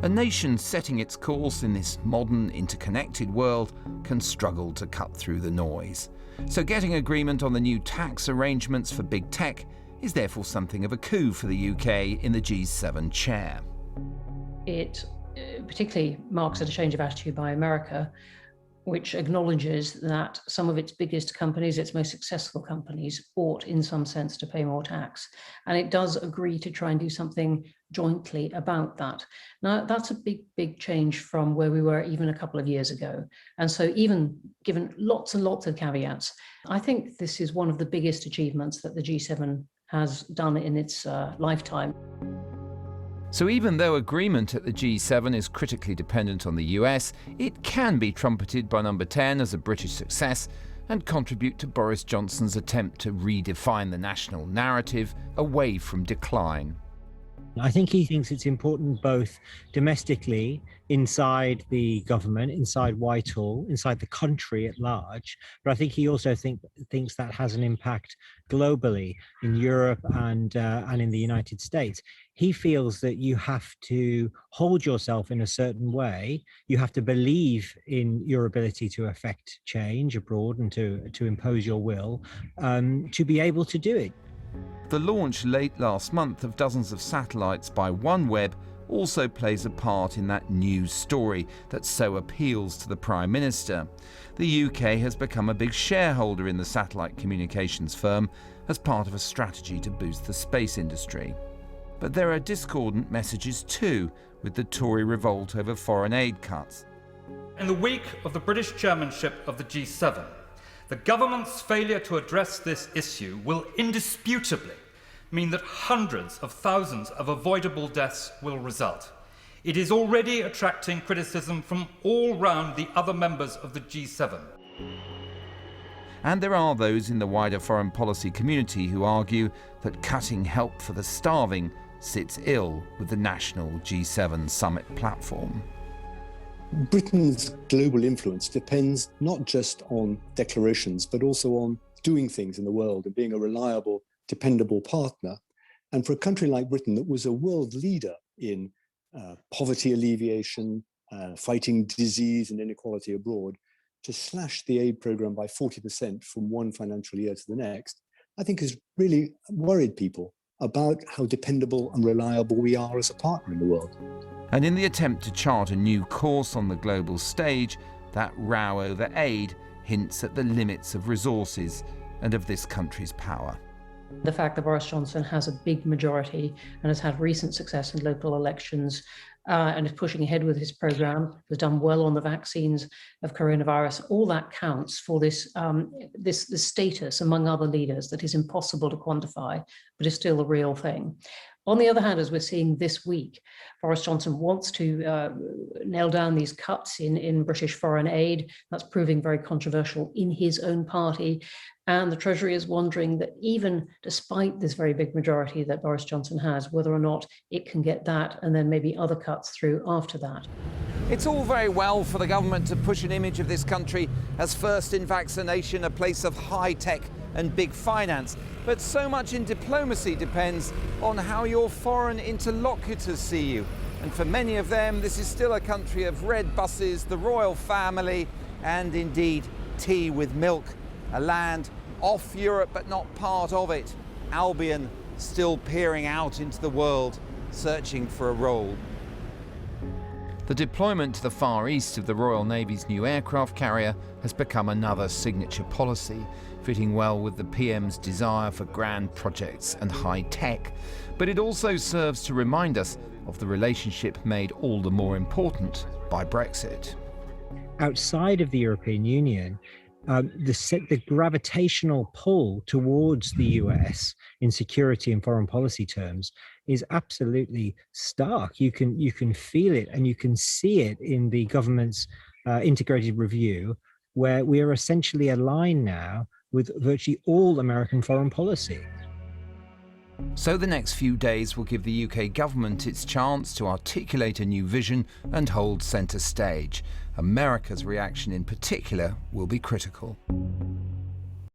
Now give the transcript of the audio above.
A nation setting its course in this modern, interconnected world can struggle to cut through the noise. So getting agreement on the new tax arrangements for big tech is therefore something of a coup for the UK in the G7 chair. It particularly marks a change of attitude by America, which acknowledges that some of its biggest companies, its most successful companies, ought in some sense to pay more tax. And it does agree to try and do something jointly about that. Now, that's a big, big change from where we were even a couple of years ago. And so even given lots and lots of caveats, I think this is one of the biggest achievements that the G7 has done in its lifetime. So even though agreement at the G7 is critically dependent on the US, it can be trumpeted by Number 10 as a British success and contribute to Boris Johnson's attempt to redefine the national narrative away from decline. I think he thinks it's important both domestically, inside the government, inside Whitehall, inside the country at large, but I think he also thinks that has an impact globally in Europe and in the United States. He feels that you have to hold yourself in a certain way. You have to believe in your ability to affect change abroad and to impose your will to be able to do it. The launch late last month of dozens of satellites by OneWeb also plays a part in that news story that so appeals to the Prime Minister. The UK has become a big shareholder in the satellite communications firm as part of a strategy to boost the space industry. But there are discordant messages too, with the Tory revolt over foreign aid cuts. In the week of the British chairmanship of the G7, the government's failure to address this issue will indisputably mean that hundreds of thousands of avoidable deaths will result. It is already attracting criticism from all round the other members of the G7. And there are those in the wider foreign policy community who argue that cutting help for the starving sits ill with the national G7 summit platform. Britain's global influence depends not just on declarations, but also on doing things in the world and being a reliable, dependable partner. And for a country like Britain that was a world leader in poverty alleviation, fighting disease and inequality abroad, to slash the aid programme by 40% from one financial year to the next, I think has really worried people about how dependable and reliable we are as a partner in the world. And in the attempt to chart a new course on the global stage, that row over aid hints at the limits of resources and of this country's power. The fact that Boris Johnson has a big majority and has had recent success in local elections and is pushing ahead with his programme, has done well on the vaccines of coronavirus, all that counts for this status among other leaders that is impossible to quantify, but is still a real thing. On the other hand, as we're seeing this week, Boris Johnson wants to nail down these cuts in British foreign aid. That's proving very controversial in his own party. And the Treasury is wondering that even despite this very big majority that Boris Johnson has, whether or not it can get that and then maybe other cuts through after that. It's all very well for the government to push an image of this country as first in vaccination, a place of high tech and big finance. But so much in diplomacy depends on how your foreign interlocutors see you. And for many of them, this is still a country of red buses, the royal family, and indeed tea with milk. A land off Europe but not part of it. Albion still peering out into the world, searching for a role. The deployment to the Far East of the Royal Navy's new aircraft carrier has become another signature policy, fitting well with the PM's desire for grand projects and high tech. But it also serves to remind us of the relationship made all the more important by Brexit. Outside of the European Union, the gravitational pull towards the US in security and foreign policy terms is absolutely stark. You can feel it, and you can see it in the government's integrated review, where we are essentially aligned now with virtually all American foreign policy. So the next few days will give the UK government its chance to articulate a new vision and hold centre stage. America's reaction in particular will be critical.